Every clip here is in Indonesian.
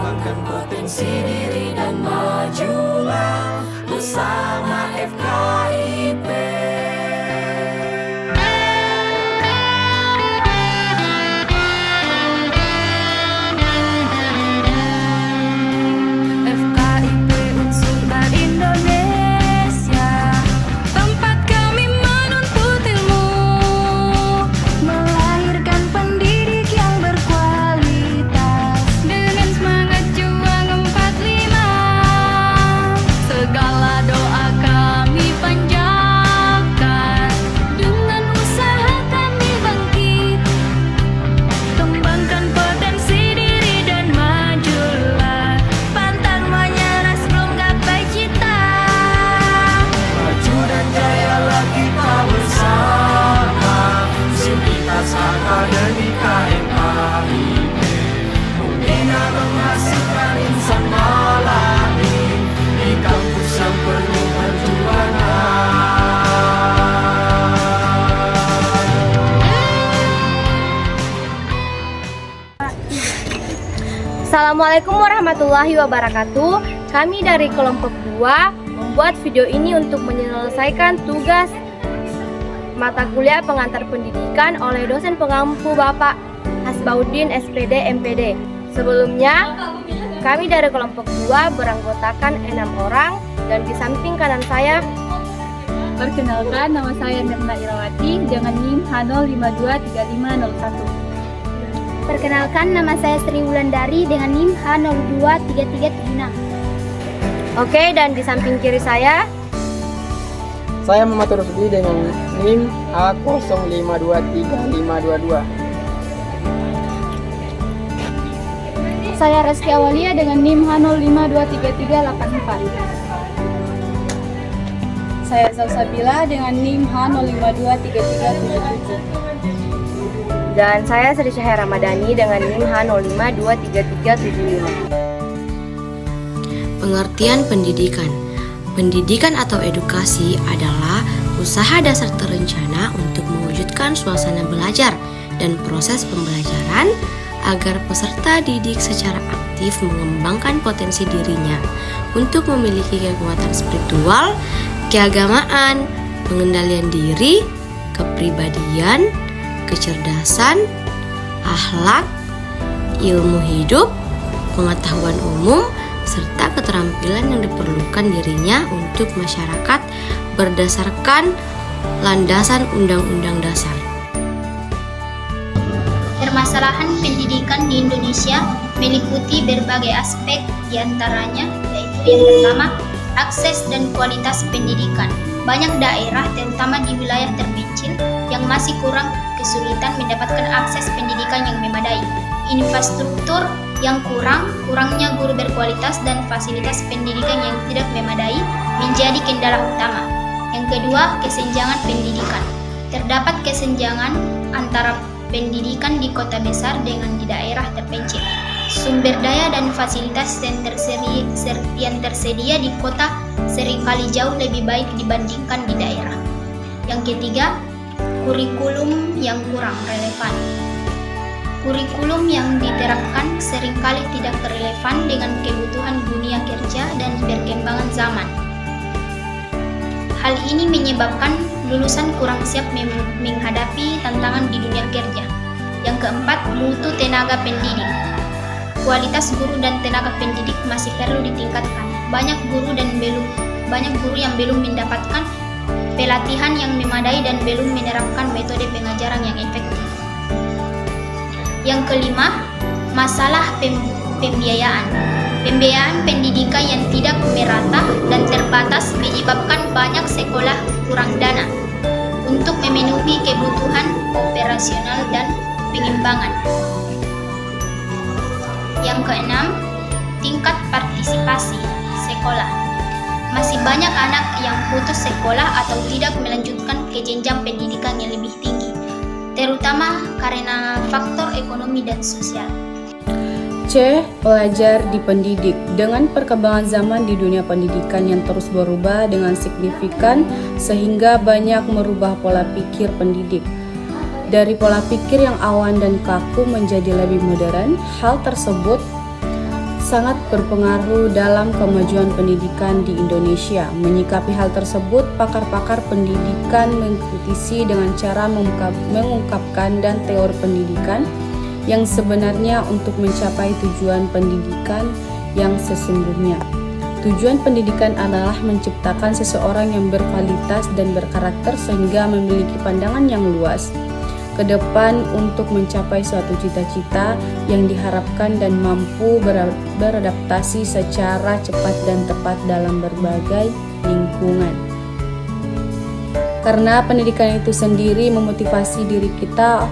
Kembangkan potensi diri dan majulah bersama FKIP. FKIP unsur Indonesia, tempat kami menuntut ilmu, melahirkan pendidik yang berkualitas dengan semangat juang 45. Segala doa kami panjatkan, dengan usaha kami bangkit, kembangkan potensi diri dan majulah, pantang menyerah sebelum gapai cita. Maju dan jayalah kita bersama, sivitas akademika FKIP, membina menghasilkan insan malami di kampus yang penuh perjuangan. Assalamualaikum warahmatullahi wabarakatuh. Kami dari kelompok 2 membuat video ini untuk menyelesaikan tugas mata kuliah pengantar pendidikan oleh dosen pengampu Bapak Hasbaudin SPD MPD. Sebelumnya, kami dari kelompok 2 beranggotakan 6 orang dan di samping kanan saya Perkenalkan, nama saya Mirna Irawati dengan NIM H0523501. Perkenalkan, nama saya Sri Wulandari dengan NIM H023376. Oke, dan di samping kiri saya Saya Muhammad Rusdi dengan NIM A05235522. Saya Reski Awalia dengan NIM H05233384. Saya Salsabila dengan NIM H05233377. dan saya Sri Syahir Ramadhani dengan NIM H05233375. Pengertian pendidikan. Pendidikan atau edukasi adalah usaha dasar terencana untuk mewujudkan suasana belajar dan proses pembelajaran agar peserta didik secara aktif mengembangkan potensi dirinya untuk memiliki kekuatan spiritual, keagamaan, pengendalian diri, kepribadian, kecerdasan, akhlak, ilmu hidup, pengetahuan umum, serta keterampilan yang diperlukan dirinya untuk masyarakat berdasarkan landasan Undang-Undang Dasar. Permasalahan pendidikan di Indonesia meliputi berbagai aspek, diantaranya yaitu yang pertama, akses dan kualitas pendidikan. Banyak daerah, terutama di wilayah terpencil, yang masih kurang kesulitan mendapatkan akses pendidikan yang memadai. Infrastruktur yang kurangnya guru berkualitas dan fasilitas pendidikan yang tidak memadai menjadi kendala utama. Yang kedua, kesenjangan pendidikan. Terdapat kesenjangan antara pendidikan di kota besar dengan di daerah terpencil. Sumber daya dan fasilitas yang tersedia di kota seringkali jauh lebih baik dibandingkan di daerah. Yang ketiga, kurikulum yang kurang relevan. Kurikulum yang diterapkan seringkali tidak relevan dengan kebutuhan dunia kerja dan perkembangan zaman. Hal ini menyebabkan lulusan kurang siap menghadapi tantangan di dunia kerja. Yang keempat, mutu tenaga pendidik. Kualitas guru dan tenaga pendidik masih perlu ditingkatkan. Banyak guru yang belum mendapatkan pelatihan yang memadai dan belum menerapkan metode pengajaran yang efektif. Yang kelima, masalah pembiayaan. Pembiayaan pendidikan yang tidak merata dan terbatas menyebabkan banyak sekolah kurang dana untuk memenuhi kebutuhan operasional dan pengembangan. Yang keenam, tingkat partisipasi sekolah. Masih banyak anak yang putus sekolah atau tidak melanjutkan ke jenjang pendidikan yang lebih tinggi, terutama karena faktor ekonomi dan sosial. C. Pelajar dipendidik. Dengan perkembangan zaman di dunia pendidikan yang terus berubah dengan signifikan sehingga banyak merubah pola pikir pendidik. Dari pola pikir yang awan dan kaku menjadi lebih modern, hal tersebut sangat berpengaruh dalam kemajuan pendidikan di Indonesia. Menyikapi hal tersebut, pakar-pakar pendidikan mengkritisi dengan cara mengungkapkan dan teori pendidikan yang sebenarnya untuk mencapai tujuan pendidikan yang sesungguhnya. Tujuan pendidikan adalah menciptakan seseorang yang berkualitas dan berkarakter sehingga memiliki pandangan yang luas ke depan untuk mencapai suatu cita-cita yang diharapkan dan mampu beradaptasi secara cepat dan tepat dalam berbagai lingkungan. Karena pendidikan itu sendiri memotivasi diri kita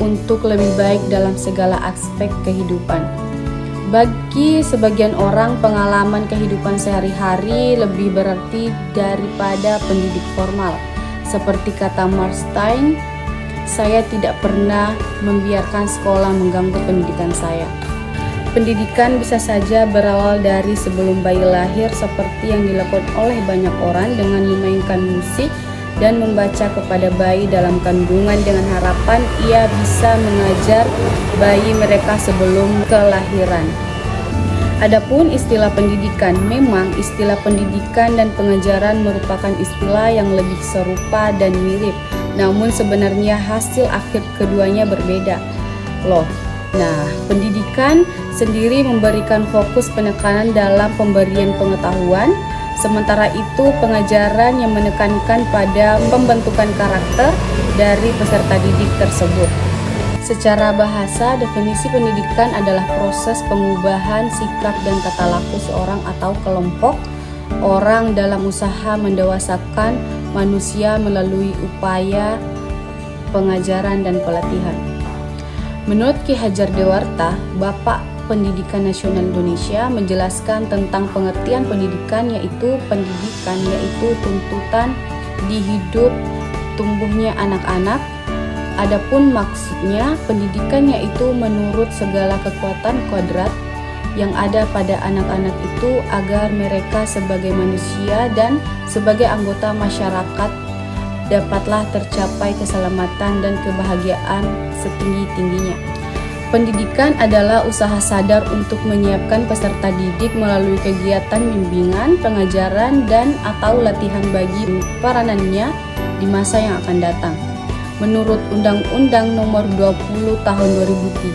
untuk lebih baik dalam segala aspek kehidupan. Bagi sebagian orang, pengalaman kehidupan sehari-hari lebih berarti daripada pendidik formal. Seperti kata Mark Stein, saya tidak pernah membiarkan sekolah mengganggu pendidikan saya. Pendidikan bisa saja berawal dari sebelum bayi lahir, seperti yang dilakukan oleh banyak orang dengan memainkan musik dan membaca kepada bayi dalam kandungan dengan harapan ia bisa mengajar bayi mereka sebelum kelahiran. Adapun istilah pendidikan, memang istilah pendidikan dan pengajaran merupakan istilah yang lebih serupa dan mirip, namun sebenarnya hasil akhir keduanya berbeda. Nah, pendidikan sendiri memberikan fokus penekanan dalam pemberian pengetahuan, sementara itu pengajaran yang menekankan pada pembentukan karakter dari peserta didik tersebut. Secara bahasa, definisi pendidikan adalah proses pengubahan sikap dan tata laku seorang atau kelompok orang dalam usaha mendewasakan manusia melalui upaya pengajaran dan pelatihan. Menurut Ki Hajar Dewarta, Bapak Pendidikan Nasional Indonesia, menjelaskan tentang pengertian pendidikan yaitu tuntutan di hidup tumbuhnya anak-anak. Adapun maksudnya, pendidikan yaitu menurut segala kekuatan kodrat yang ada pada anak-anak itu agar mereka sebagai manusia dan sebagai anggota masyarakat dapatlah tercapai keselamatan dan kebahagiaan setinggi-tingginya. Pendidikan adalah usaha sadar untuk menyiapkan peserta didik melalui kegiatan bimbingan, pengajaran, dan atau latihan bagi peranannya di masa yang akan datang. Menurut Undang-Undang Nomor 20 Tahun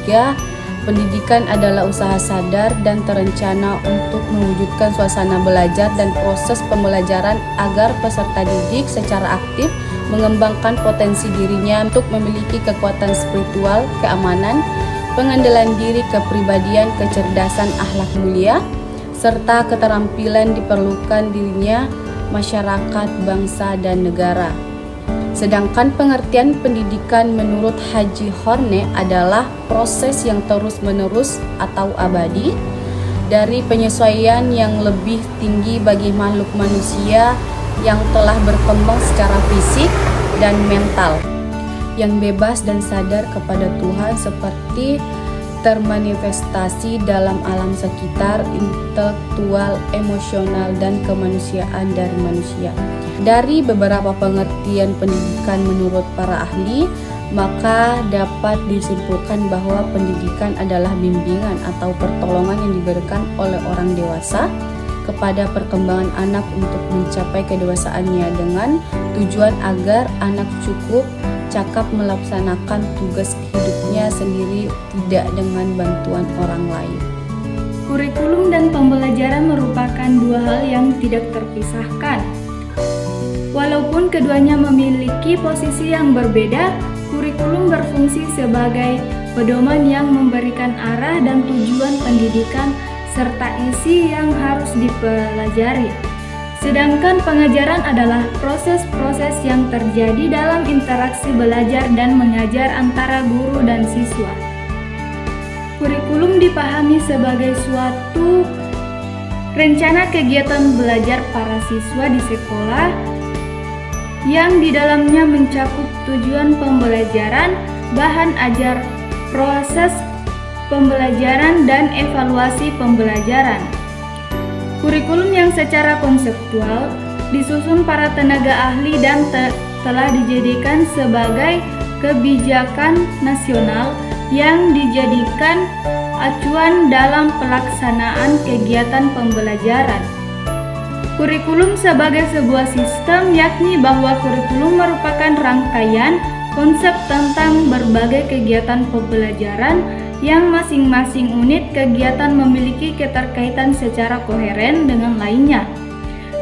2003, pendidikan adalah usaha sadar dan terencana untuk mewujudkan suasana belajar dan proses pembelajaran agar peserta didik secara aktif mengembangkan potensi dirinya untuk memiliki kekuatan spiritual, keamanan, pengendalian diri, kepribadian, kecerdasan, akhlak mulia, serta keterampilan diperlukan dirinya, masyarakat, bangsa, dan negara. Sedangkan pengertian pendidikan menurut Haji Horne adalah proses yang terus-menerus atau abadi dari penyesuaian yang lebih tinggi bagi makhluk manusia yang telah berkembang secara fisik dan mental, yang bebas dan sadar kepada Tuhan seperti termanifestasi dalam alam sekitar, intelektual, emosional, dan kemanusiaan dari manusia. Dari beberapa pengertian pendidikan menurut para ahli, maka dapat disimpulkan bahwa pendidikan adalah bimbingan atau pertolongan yang diberikan oleh orang dewasa kepada perkembangan anak untuk mencapai kedewasaannya dengan tujuan agar anak cukup cakap melaksanakan tugas hidupnya sendiri, tidak dengan bantuan orang lain. Kurikulum dan pembelajaran merupakan dua hal yang tidak terpisahkan. Walaupun keduanya memiliki posisi yang berbeda, kurikulum berfungsi sebagai pedoman yang memberikan arah dan tujuan pendidikan serta isi yang harus dipelajari. Sedangkan pengajaran adalah proses-proses yang terjadi dalam interaksi belajar dan mengajar antara guru dan siswa. Kurikulum dipahami sebagai suatu rencana kegiatan belajar para siswa di sekolah yang di dalamnya mencakup tujuan pembelajaran, bahan ajar, proses pembelajaran, dan evaluasi pembelajaran. Kurikulum yang secara konseptual disusun para tenaga ahli dan telah dijadikan sebagai kebijakan nasional yang dijadikan acuan dalam pelaksanaan kegiatan pembelajaran. Kurikulum sebagai sebuah sistem, yakni bahwa kurikulum merupakan rangkaian konsep tentang berbagai kegiatan pembelajaran yang masing-masing unit kegiatan memiliki keterkaitan secara koheren dengan lainnya,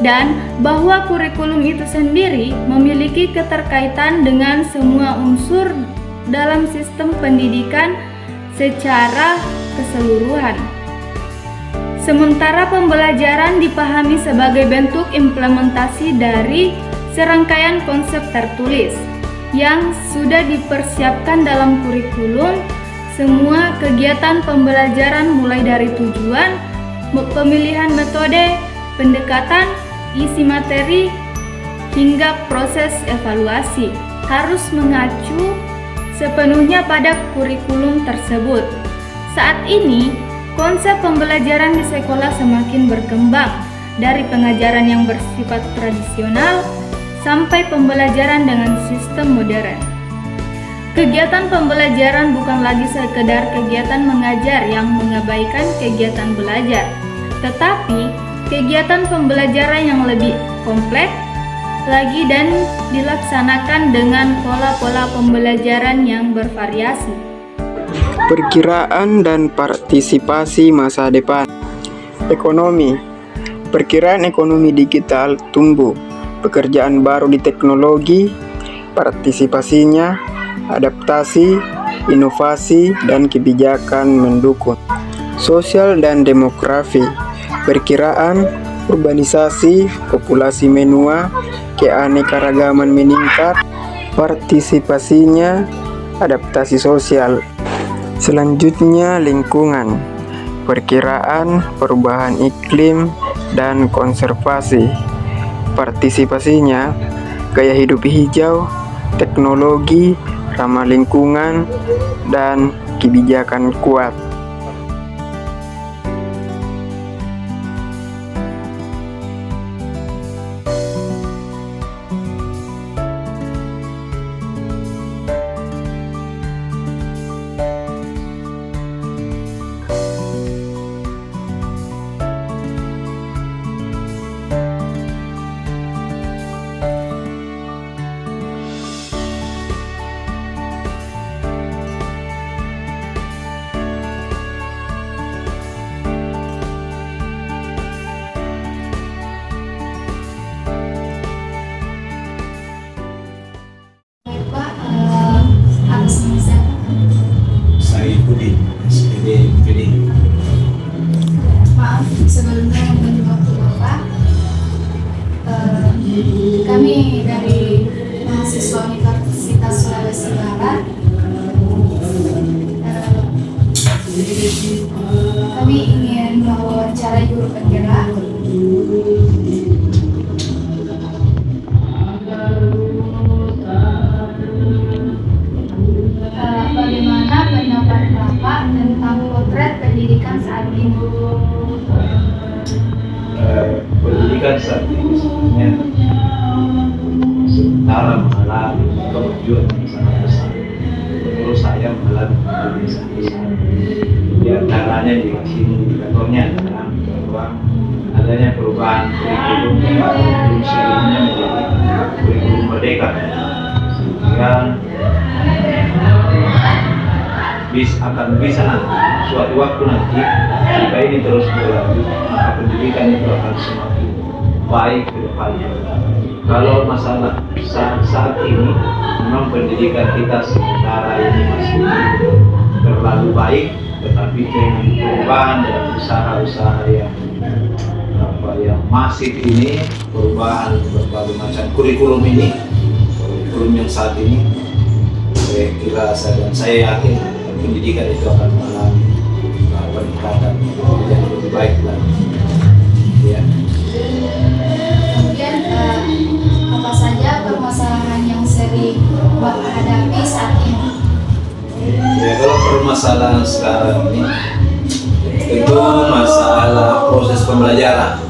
dan bahwa kurikulum itu sendiri memiliki keterkaitan dengan semua unsur dalam sistem pendidikan secara keseluruhan. Sementara pembelajaran dipahami sebagai bentuk implementasi dari serangkaian konsep tertulis yang sudah dipersiapkan dalam kurikulum. Semua kegiatan pembelajaran mulai dari tujuan, pemilihan metode, pendekatan, isi materi, hingga proses evaluasi harus mengacu sepenuhnya pada kurikulum tersebut. Saat ini, konsep pembelajaran di sekolah semakin berkembang dari pengajaran yang bersifat tradisional sampai pembelajaran dengan sistem modern. Kegiatan pembelajaran bukan lagi sekedar kegiatan mengajar yang mengabaikan kegiatan belajar, tetapi kegiatan pembelajaran yang lebih kompleks lagi dan dilaksanakan dengan pola-pola pembelajaran yang bervariasi. Perkiraan dan partisipasi masa depan. Ekonomi. Perkiraan ekonomi digital tumbuh. Pekerjaan baru di teknologi, partisipasinya, adaptasi, inovasi, dan kebijakan mendukung. Sosial dan demografi. Perkiraan urbanisasi, populasi menua, keanekaragaman meningkat, partisipasinya, adaptasi sosial. Selanjutnya lingkungan, perkiraan perubahan iklim dan konservasi. Partisipasinya, gaya hidup hijau, teknologi, ramah lingkungan, dan kebijakan kuat. Saifuddin, SPD. Maaf sebelumnya mengganggu waktu Bapak. Kami dari mahasiswa Universitas Sulawesi Barat. Kami ingin mewawancarai guru penggerak. Bagaimana pendapat Bapak tentang potret pendidikan saat ini? Pendidikan saat ini sebenarnya sementara mengalami kemajuan yang sangat besar. Menurut saya mengalami kemajuan yang sangat besar. Di antaranya di sini indikatornya adalah bahwa adanya perubahan kurikulum sebelumnya menjadi kurikulum merdeka, sehingga akan bisa suatu waktu nanti jika ini terus berlanjut, maka pendidikan itu akan semakin baik ke depannya. Kalau masalah saat ini memang pendidikan kita sementara ini masih terlalu baik, tetapi dengan perubahan dan usaha-usaha yang masif ini, perubahan berbagai macam kurikulum ini, kurikulum yang saat ini, saya kira dan saya yakin pendidikan itu akan mengalami peningkatan yang lebih baik lagi. Ya. Kemudian apa saja permasalahan yang sering Bapak hadapi saat ini? Ya, kalau permasalahan sekarang ini tentu masalah proses pembelajaran.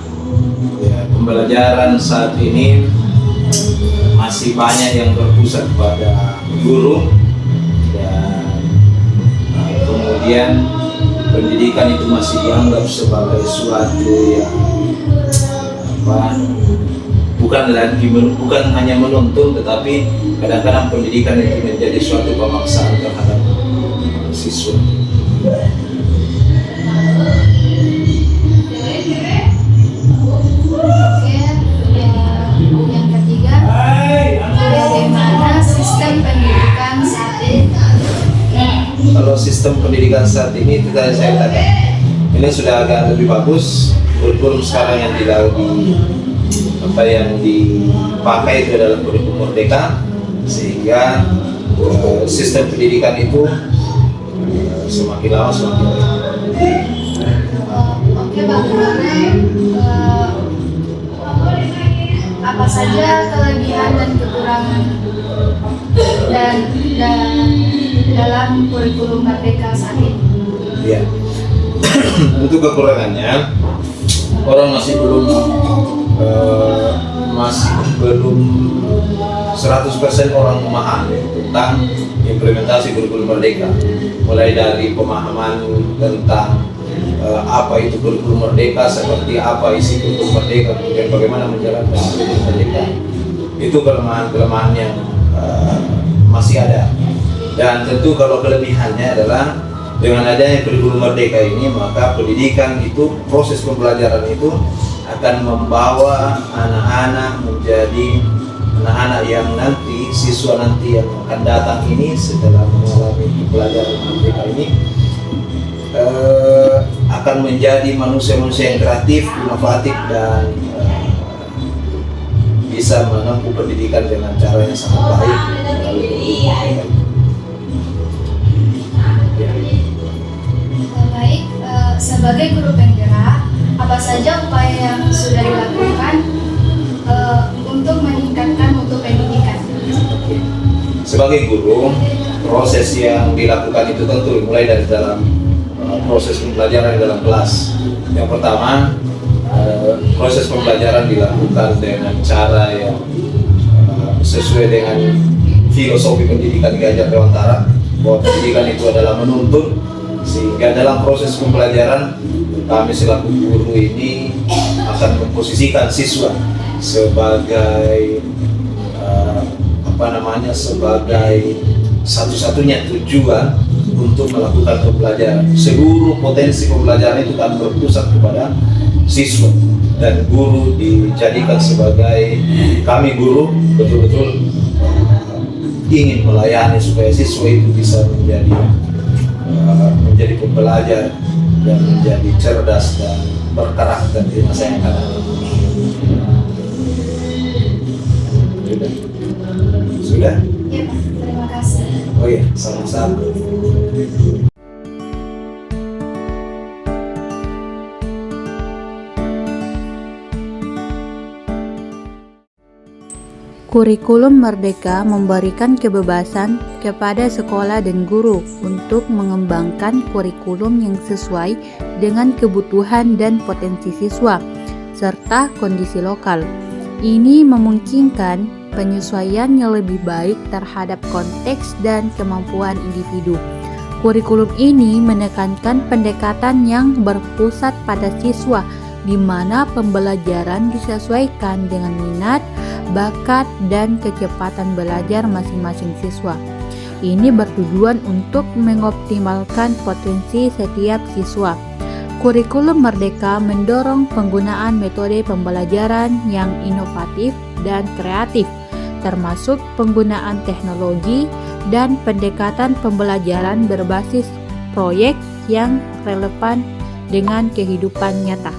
Ya, pembelajaran saat ini masih banyak yang berpusat pada guru dan kemudian pendidikan itu masih dianggap sebagai suatu yang bukan hanya menuntun, tetapi kadang-kadang pendidikan itu menjadi suatu pemaksaan terhadap siswa. Yang ketiga, bagaimana sistem pendidikan saat ini? Kalau sistem pendidikan saat ini itu tadi saya katakan, ini sudah agak lebih bagus. Kurikulum sekarang yang dipakai itu adalah kurikulum Merdeka, sehingga sistem pendidikan itu semakin lama semakin baik. Oke, bagaimana apa saja kelebihan dan kekurangan dan dalam kurikulum Merdeka saat ini? Ya, untuk kekurangannya, orang masih belum 100% orang memahami tentang implementasi kurikulum Merdeka, mulai dari pemahaman tentang apa itu kurikulum Merdeka, seperti apa isi kurikulum Merdeka, kemudian bagaimana menjalankan kurikulum Merdeka. Itu kelemahan-kelemahan yang masih ada. Dan tentu kalau kelebihannya adalah dengan adanya kurikulum Merdeka ini, maka pendidikan itu, proses pembelajaran itu akan membawa anak-anak menjadi anak-anak yang nanti, siswa nanti yang akan datang ini setelah mengalami pembelajaran Merdeka ini akan menjadi manusia-manusia yang kreatif, inovatif, dan bisa menempuh pendidikan dengan cara yang sangat baik melalui kurikulum Merdeka. Baik, sebagai guru penggerak, apa saja upaya yang sudah dilakukan untuk meningkatkan mutu pendidikan? Sebagai guru, proses yang dilakukan itu tentu mulai dari dalam proses pembelajaran di dalam kelas. Yang pertama, proses pembelajaran dilakukan dengan cara yang sesuai dengan filosofi pendidikan Ki Hajar Dewantara, bahwa pendidikan itu adalah menuntun, sehingga dalam proses pembelajaran kami selaku guru ini akan memposisikan siswa sebagai sebagai satu-satunya tujuan untuk melakukan pembelajaran. Seluruh potensi pembelajaran itu akan berpusat kepada siswa, dan guru dijadikan sebagai, kami guru betul-betul ingin melayani supaya siswa itu bisa menjadi pembelajar dan menjadi cerdas dan berkarakter di masa yang akan datang. Sudah? Ya, Pak. Terima kasih. Oh iya, sama-sama. Kurikulum Merdeka memberikan kebebasan kepada sekolah dan guru untuk mengembangkan kurikulum yang sesuai dengan kebutuhan dan potensi siswa, serta kondisi lokal. Ini memungkinkan penyesuaian yang lebih baik terhadap konteks dan kemampuan individu. Kurikulum ini menekankan pendekatan yang berpusat pada siswa, di mana pembelajaran disesuaikan dengan minat, bakat, dan kecepatan belajar masing-masing siswa. Ini bertujuan untuk mengoptimalkan potensi setiap siswa. Kurikulum Merdeka mendorong penggunaan metode pembelajaran yang inovatif dan kreatif, termasuk penggunaan teknologi dan pendekatan pembelajaran berbasis proyek yang relevan dengan kehidupan nyata.